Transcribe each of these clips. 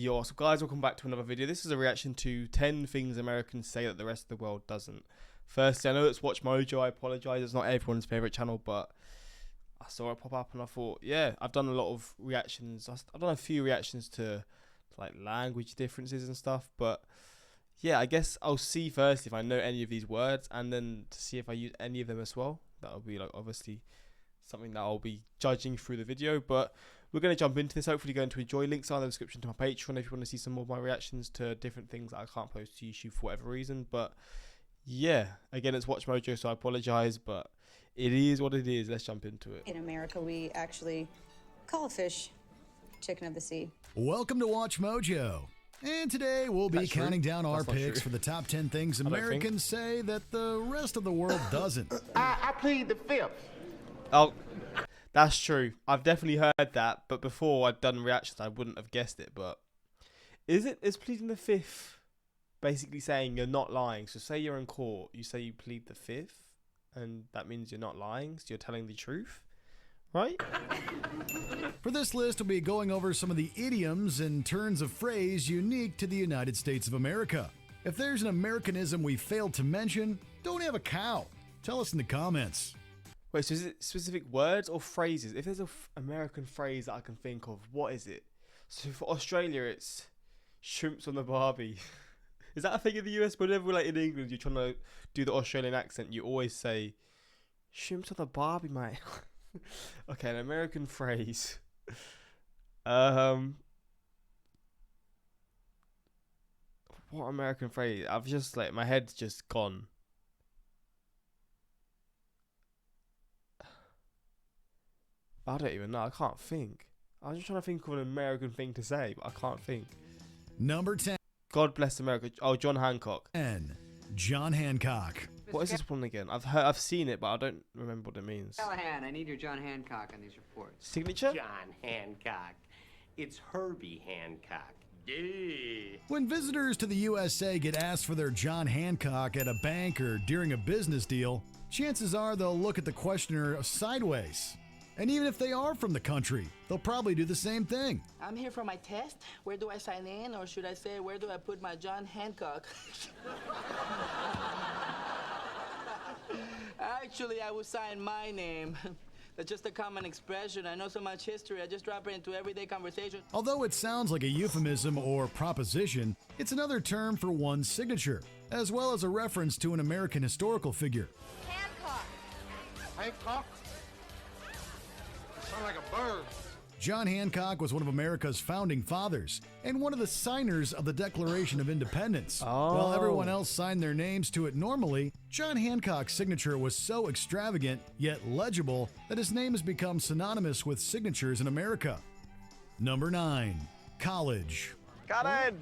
Yo, so guys, welcome back to another video. This is a reaction to 10 things Americans say that the rest of the world doesn't. Firstly, I know it's WatchMojo, I apologise, it's not everyone's favourite channel, but I saw it pop up and I thought, yeah, I've done a lot of reactions. I've done a few reactions to like language differences and stuff, but yeah, I guess I'll see first if I know any of these words and then to see if I use any of them as well. That'll be like obviously something that I'll be judging through the video, but we're going to jump into this. Hopefully you're going to enjoy. Links are in the description to my Patreon if you want to see some more of my reactions to different things that I can't post to YouTube for whatever reason. But yeah, again, it's WatchMojo, so I apologize, but it is what it is. Let's jump into it. In America, we actually call a fish chicken of the sea. Welcome to WatchMojo. And today we'll be counting down our picks for the top 10 things Americans say that the rest of the world doesn't. I plead the fifth. Oh, that's true. I've definitely heard that, but before I'd done reactions, I wouldn't have guessed it. But is pleading the fifth basically saying you're not lying? So say you're in court, you say you plead the fifth, and that means you're not lying, so you're telling the truth, right? For this list, we'll be going over some of the idioms and turns of phrase unique to the United States of America. If there's an Americanism we failed to mention, don't have a cow. Tell us in the comments. Wait, so is it specific words or phrases? If there's an American phrase that I can think of, what is it? So for Australia, it's shrimps on the barbie. Is that a thing in the US? Whenever like in England, you're trying to do the Australian accent, you always say shrimps on the barbie, mate. Okay, an American phrase. What American phrase? I've just like my head's just gone. I don't even know. I can't think. I was just trying to think of an American thing to say, but I can't think. Number 10. God bless America. Oh, John Hancock. And John Hancock. What is this one again? I've seen it, but I don't remember what it means. Callahan, I need your John Hancock on these reports. Signature? John Hancock. It's Herbie Hancock. Yeah. When visitors to the USA get asked for their John Hancock at a bank or during a business deal, chances are they'll look at the questioner sideways. And even if they are from the country, they'll probably do the same thing. I'm here for my test. Where do I sign in? Or should I say, where do I put my John Hancock? Actually, I would sign my name. That's just a common expression. I know so much history, I just drop it into everyday conversation. Although it sounds like a euphemism or proposition, it's another term for one's signature, as well as a reference to an American historical figure. Hancock. Hancock? Sound like a bird. John Hancock was one of America's founding fathers and one of the signers of the Declaration of Independence. Oh. While everyone else signed their names to it normally, John Hancock's signature was so extravagant yet legible that his name has become synonymous with signatures in America. Number 9. College. College.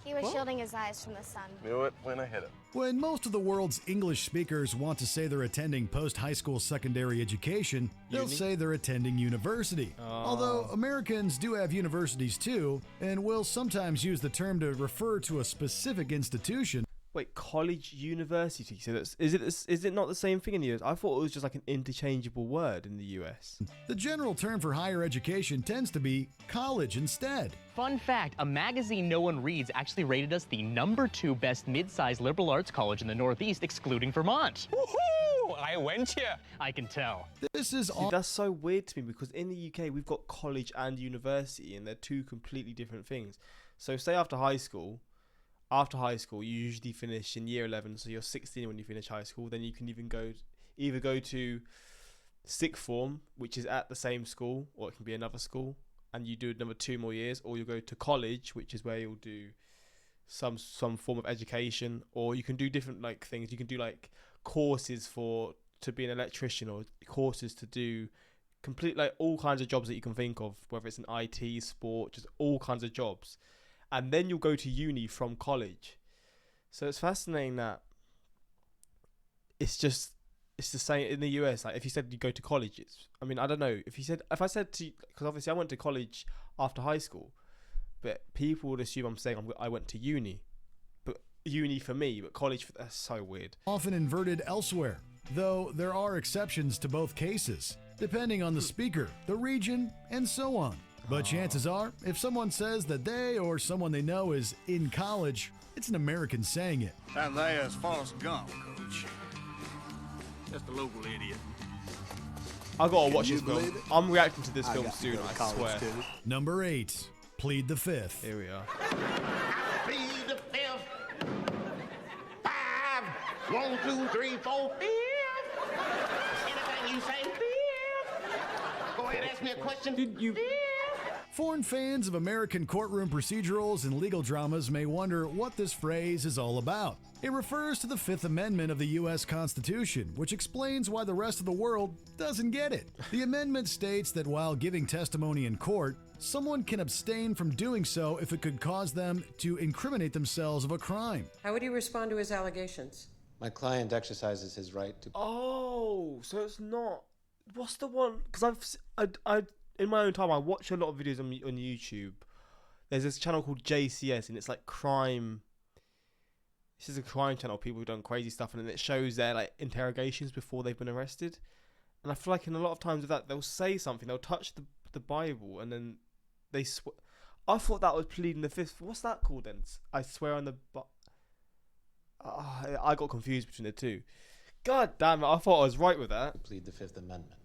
He was shielding his eyes from the sun. Knew it when I hit it. When most of the world's English speakers want to say they're attending post-high school secondary education, they'll say they're attending university. Although Americans do have universities too, and will sometimes use the term to refer to a specific institution. Wait, college, university. So is it not the same thing in the US? I thought it was just like an interchangeable word in the US. The general term for higher education tends to be college instead. Fun fact, a magazine no one reads actually rated us the #2 best mid-sized liberal arts college in the Northeast, excluding Vermont. Woohoo! I went here. I can tell. This is See, that's so weird to me because in the UK we've got college and university and they're two completely different things. So say after high school, you usually finish in year 11, so you're 16 when you finish high school. Then you can even either go to sixth form, which is at the same school, or it can be another school, and you do another 2 more years, or you go to college, which is where you'll do some form of education, or you can do different like things. You can do like courses to be an electrician, or courses to do complete like all kinds of jobs that you can think of, whether it's an IT, sport, just all kinds of jobs. And then you'll go to uni from college. So it's fascinating that it's the same in the US. Like if you said you go to college, I don't know. If I said to, because obviously I went to college after high school, but people would assume I'm saying I went to uni. But uni for me, but college, that's so weird. Often inverted elsewhere, though there are exceptions to both cases, depending on the speaker, the region, and so on. But chances are, if someone says that they or someone they know is in college, it's an American saying it. And there's Forrest Gump, Coach. Just a local idiot. I gotta watch this film. I'm reacting to this film soon, I swear. Number 8, Plead the Fifth. Here we are. Plead the fifth. 5, 1, 2, 3, 4, 5. Anything you say, fifth. Go ahead, ask me a question. Did you? Foreign fans of American courtroom procedurals and legal dramas may wonder what this phrase is all about. It refers to the Fifth Amendment of the U.S. Constitution, which explains why the rest of the world doesn't get it. The amendment states that while giving testimony in court, someone can abstain from doing so if it could cause them to incriminate themselves of a crime. How would you respond to his allegations? My client exercises his right to... Oh, so it's not... What's the one? Because I in my own time, I watch a lot of videos on YouTube. There's this channel called JCS, and it's like crime. This is a crime channel. People who've done crazy stuff, and then it shows their like interrogations before they've been arrested. And I feel like in a lot of times with that, they'll say something, they'll touch the Bible, and then they I thought that was pleading the fifth. What's that called then? I swear on the. I got confused between the two. God damn it! I thought I was right with that. Plead the Fifth Amendment.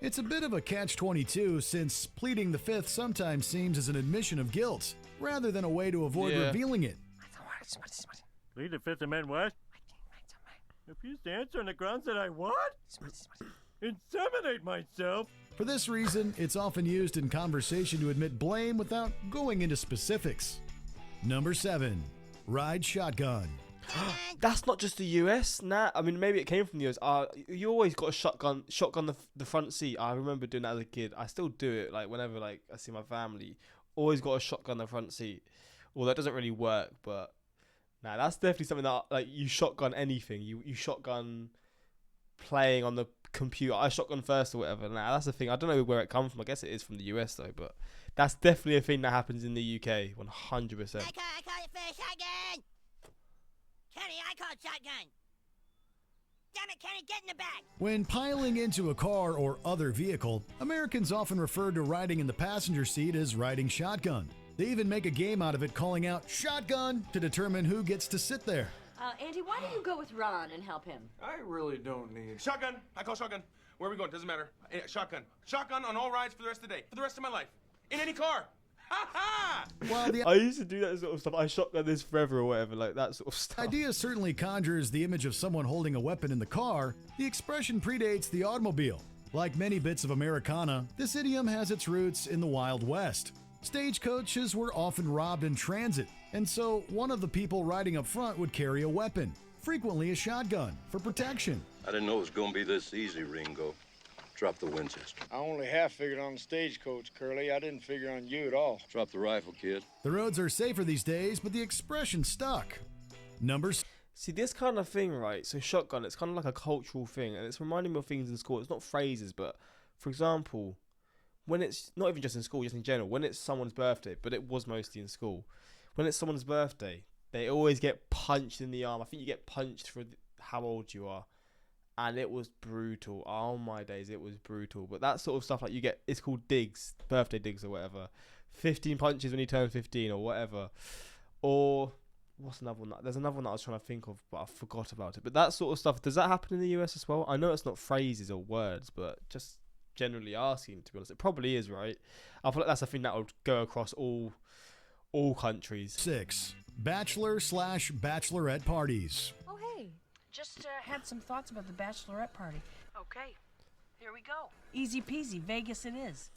It's a bit of a catch-22 since pleading the fifth sometimes seems as an admission of guilt, rather than a way to avoid revealing it. Plead the Fifth Amendment what? Refuse to answer on the grounds that I what? Inseminate myself. For this reason, it's often used in conversation to admit blame without going into specifics. Number 7, ride shotgun. That's not just the US. Nah, I mean maybe it came from the US. You always got a shotgun the front seat. I remember doing that as a kid. I still do it. Like whenever like I see my family, always got a shotgun the front seat. Well, that doesn't really work, but nah, that's definitely something that like you shotgun anything. You shotgun playing on the computer. I shotgun first or whatever. Nah, that's the thing. I don't know where it comes from. I guess it is from the US though, but that's definitely a thing that happens in the UK. 100%. I call it first shotgun. Kenny, I call it shotgun. Damn it, Kenny, get in the back. When piling into a car or other vehicle, Americans often refer to riding in the passenger seat as riding shotgun. They even make a game out of it, calling out shotgun to determine who gets to sit there. Andy, why don't you go with Ron and help him? I really don't need... Shotgun. I call shotgun. Where are we going? Doesn't matter. Shotgun. Shotgun on all rides for the rest of the day. For the rest of my life. In any car. I used to do that sort of stuff. I shotgun this forever or whatever, like that sort of stuff. Idea certainly conjures the image of someone holding a weapon in the car. The expression predates the automobile. Like many bits of Americana, this idiom has its roots in the Wild West. Stagecoaches were often robbed in transit, and so one of the people riding up front would carry a weapon, frequently a shotgun, for protection. I didn't know it was going to be this easy, Ringo. Drop the Winchester. I only half figured on the stagecoach, Curly. I didn't figure on you at all. Drop the rifle, kid. The roads are safer these days, but the expression stuck. See, this kind of thing, right? So shotgun, it's kind of like a cultural thing, and it's reminding me of things in school. It's not phrases, but for example, when it's not even just in school, just in general, when it's someone's birthday, but it was mostly in school. When it's someone's birthday, they always get punched in the arm. I think you get punched for how old you are. And it was brutal. Oh my days, it was brutal. But that sort of stuff, like you get, it's called digs, birthday digs or whatever. 15 punches when you turn 15 or whatever. Or what's another one? There's another one that I was trying to think of, but I forgot about it. But that sort of stuff, does that happen in the US as well? I know it's not phrases or words, but just generally asking, to be honest. It probably is, right? I feel like that's a thing that would go across all countries. 6, bachelor/bachelorette parties. Oh, hey. Just had some thoughts about the bachelorette party. Okay, here we go. Easy peasy, Vegas it is.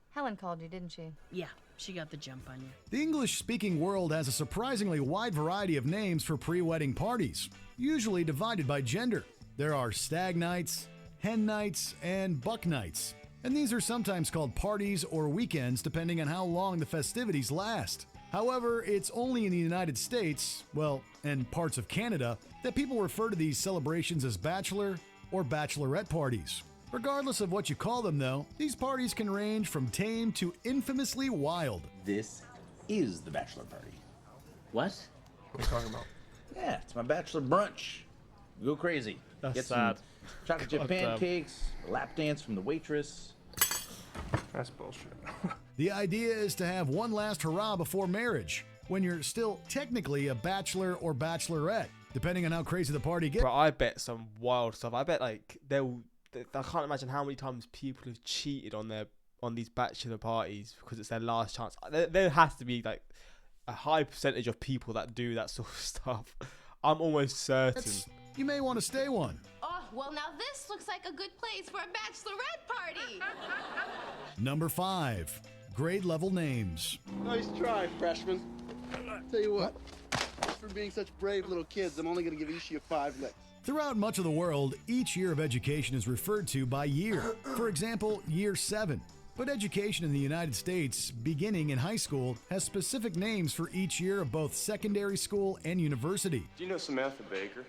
Helen called you, didn't she? Yeah, she got the jump on you. The English-speaking world has a surprisingly wide variety of names for pre-wedding parties, usually divided by gender. There are stag nights, hen nights, and buck nights. And these are sometimes called parties or weekends depending on how long the festivities last. However, it's only in the United States, well, and parts of Canada, that people refer to these celebrations as bachelor or bachelorette parties. Regardless of what you call them, though, these parties can range from tame to infamously wild. This is the bachelor party. What? What are you talking about? Yeah, it's my bachelor brunch. Go crazy. That's Get sad. some chocolate chip pancakes, a lap dance from the waitress. That's bullshit. The idea is to have one last hurrah before marriage, when you're still technically a bachelor or bachelorette, depending on how crazy the party gets. Bro, I bet some wild stuff. I bet like I can't imagine how many times people have cheated on these bachelor parties because it's their last chance. There has to be like a high percentage of people that do that sort of stuff. I'm almost certain. You may want to stay one. Oh, well, now this looks like a good place for a bachelorette party. Number 5, grade level names. Nice try, freshman. Tell you what, for being such brave little kids, I'm only going to give each of you 5 licks. Throughout much of the world, each year of education is referred to by year. For example, year 7. But education in the United States, beginning in high school, has specific names for each year of both secondary school and university. Do you know Samantha Baker?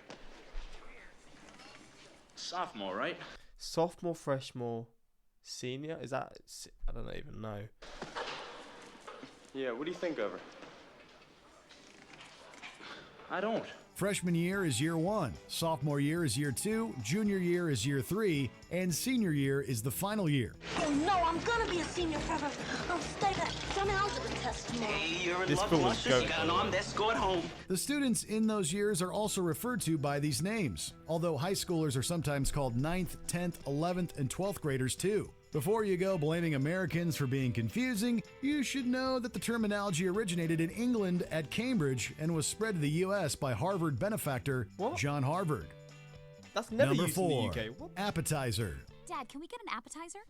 Sophomore, right? Sophomore, freshman, senior? Is that... I don't even know. Yeah, what do you think of her? I don't. Freshman year is year 1, sophomore year is year 2, junior year is year 3, and senior year is the final year. Oh no, I'm gonna be a senior forever. I'll stay that some algebra test tomorrow. Hey, you're in luck, Luscious. You got an arm, let's go at home. The students in those years are also referred to by these names, although high schoolers are sometimes called 9th, 10th, 11th, and 12th graders too. Before you go blaming Americans for being confusing, you should know that the terminology originated in England at Cambridge and was spread to the U.S. by Harvard benefactor John Harvard. That's never Number used 4, in the UK. What? Appetizer. Dad, can we get an appetizer?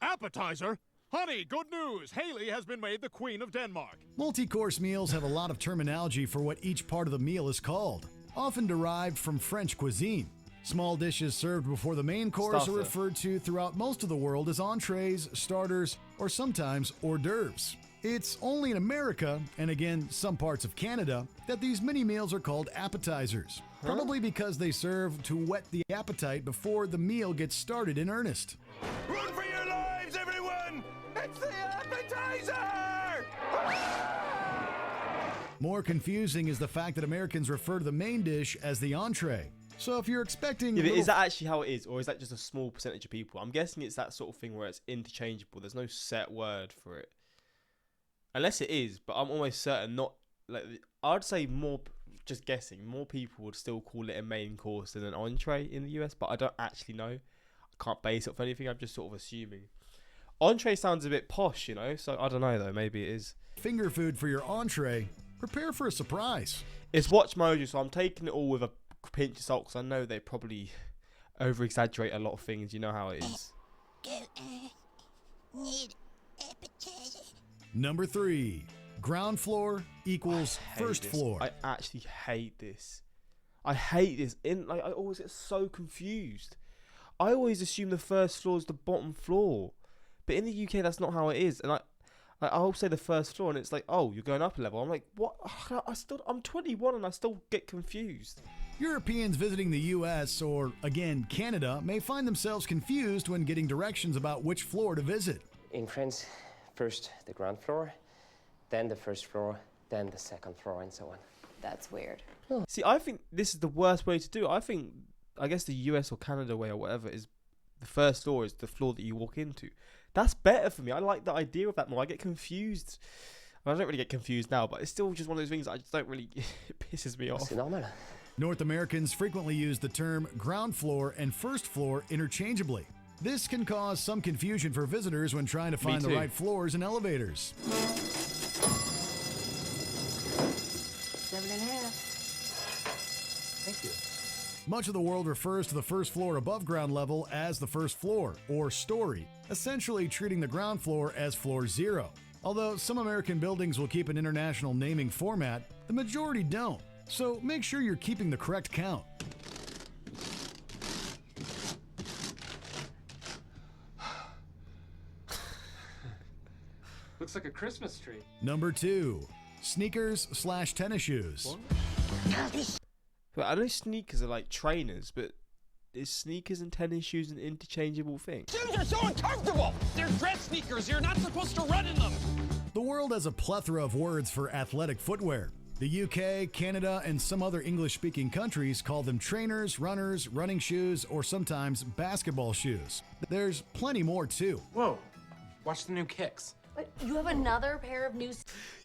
Appetizer? Honey, good news! Haley has been made the Queen of Denmark. Multi-course meals have a lot of terminology for what each part of the meal is called, often derived from French cuisine. Small dishes served before the main course are referred to throughout most of the world as entrees, starters, or sometimes hors d'oeuvres. It's only in America, and again some parts of Canada, that these mini meals are called appetizers, probably because they serve to whet the appetite before the meal gets started in earnest. Run for your lives, everyone! It's the appetizer! More confusing is the fact that Americans refer to the main dish as the entree. So if you're expecting... Yeah, is that actually how it is, or is that just a small percentage of people? I'm guessing it's that sort of thing where it's interchangeable. There's no set word for it. Unless it is, but I'm almost certain not... Like, I'd say more, just guessing, more people would still call it a main course than an entree in the US, but I don't actually know. I can't base it off anything, I'm just sort of assuming. Entree sounds a bit posh, you know, so I don't know though, maybe it is. Finger food for your entree. Prepare for a surprise. It's WatchMojo, so I'm taking it all with a pinch of salt because I know they probably over-exaggerate a lot of things. You know how it is. Need appetizer. Number 3, ground floor equals first floor. I actually hate this. I hate this. I always get so confused. I always assume the first floor is the bottom floor, but in the UK that's not how it is. And I'll say the first floor, and it's like, oh, you're going up a level. I'm like, what? I'm 21 and I still get confused. Europeans visiting the US or, again, Canada may find themselves confused when getting directions about which floor to visit. In France, first the ground floor, then the first floor, then the second floor, and so on. That's weird. See, I think this is the worst way to do it. I guess the US or Canada way or whatever is the first floor is the floor that you walk into. That's better for me. I like the idea of that more. I get confused. Well, I don't really get confused now, but it's still just one of those things that I just don't really... It pisses me off. North Americans frequently use the term ground floor and first floor interchangeably. This can cause some confusion for visitors when trying to find the right floors and elevators. 7.5. Thank you. Much of the world refers to the first floor above ground level as the first floor, or story, essentially treating the ground floor as floor 0. Although some American buildings will keep an international naming format, the majority don't. So make sure you're keeping the correct count. Looks like a Christmas tree. Number 2, sneakers/tennis shoes. But I know sneakers are like trainers, but is sneakers and tennis shoes an interchangeable thing? Shoes are so uncomfortable! They're dress sneakers. You're not supposed to run in them. The world has a plethora of words for athletic footwear. The UK, Canada, and some other English-speaking countries call them trainers, runners, running shoes, or sometimes basketball shoes. There's plenty more too. Whoa, watch the new kicks. What, you have another pair of new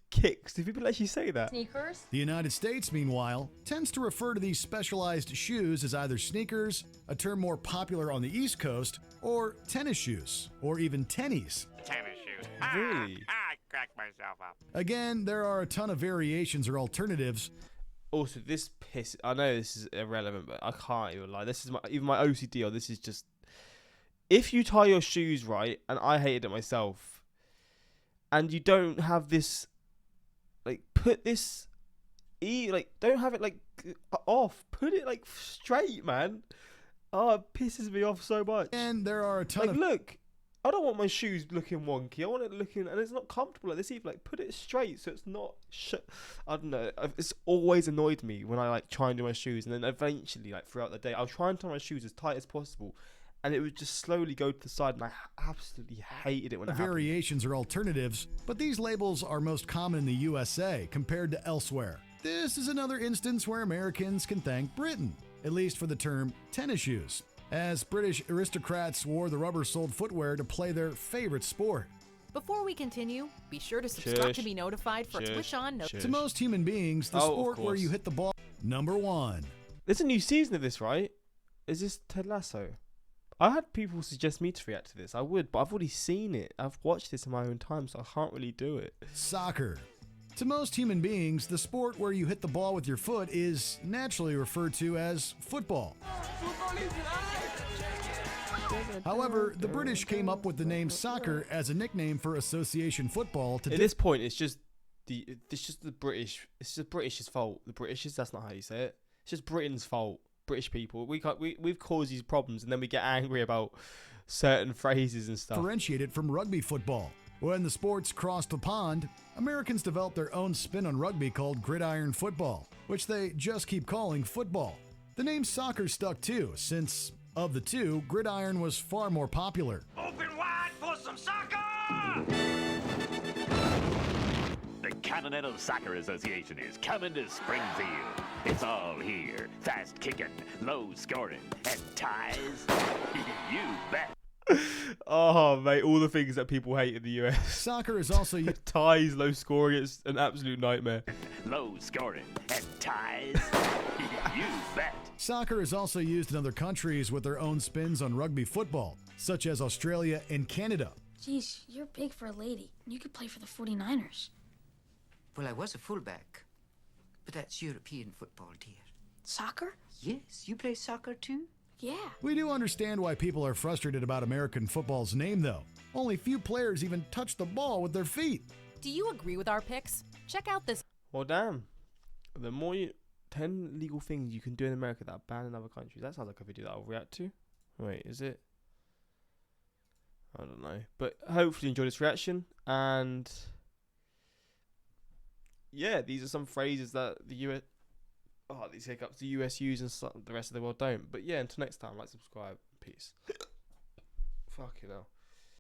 Kicks? Do people actually say that? sneakers? The United States, meanwhile, tends to refer to these specialized shoes as either sneakers, a term more popular on the East Coast, or tennis shoes, or even tennies. Tennis shoes. Really? I cracked myself up. Again, there are a ton of variations or alternatives. Also, this piss. I know this is irrelevant, but I can't even lie. This is even my OCD, or this is just. If you tie your shoes right, and I hated it myself, and you don't have this. Like, put this, don't have it, off. Put it, straight, man. Oh, it pisses me off so much. And there are a ton of... Look, I don't want my shoes looking wonky. I want it looking, and it's not comfortable like this either. Put it straight so it's not... I don't know. It's always annoyed me when I, try and do my shoes, and then eventually, throughout the day, I'll try and tie my shoes as tight as possible, and it would just slowly go to the side, and I absolutely hated it when it happened. Variations or alternatives, but these labels are most common in the USA compared to elsewhere. This is another instance where Americans can thank Britain, at least for the term tennis shoes, as British aristocrats wore the rubber-soled footwear to play their favorite sport. Before we continue, be sure to subscribe to be notified for Twitch on notes. To most human beings, the sport where you hit the ball. Number 1. There's a new season of this, right? Is this Ted Lasso? I had people suggest me to react to this. I would, but I've already seen it. I've watched this in my own time, so I can't really do it. Soccer. To most human beings, the sport where you hit the ball with your foot is naturally referred to as football. However, the British came up with the name soccer as a nickname for association football. At this point, it's just the British. It's just British's fault. The British's. That's not how you say it. It's just Britain's fault. British people, we've caused these problems, and then we get angry about certain phrases and stuff. Differentiated from rugby football. When the sports crossed the pond, Americans developed their own spin on rugby called gridiron football, which they just keep calling football. The name soccer stuck too, since of the two, gridiron was far more popular. Open wide for some soccer! The Continental Soccer Association is coming to Springfield. It's all here. Fast kicking, low scoring, and ties. You bet. Oh, mate, all the things that people hate in the US. Soccer is also... ties, low scoring, it's an absolute nightmare. Low scoring and ties. You bet. Soccer is also used in other countries with their own spins on rugby football, such as Australia and Canada. Geez, you're big for a lady. You could play for the 49ers. Well, I was a fullback, but that's European football, dear. Soccer? Yes, you play soccer too? Yeah. We do understand why people are frustrated about American football's name, though. Only few players even touch the ball with their feet. Do you agree with our picks? Check out this. Well, damn. The more 10 legal things you can do in America that are banned in other countries. That sounds like a video that I'll react to. Wait, is it? I don't know. But hopefully you enjoyed this reaction. And yeah, these are some phrases that the US... Oh, these hiccups the US use and the rest of the world don't. But yeah, until next time, like, subscribe. Peace. Fucking hell.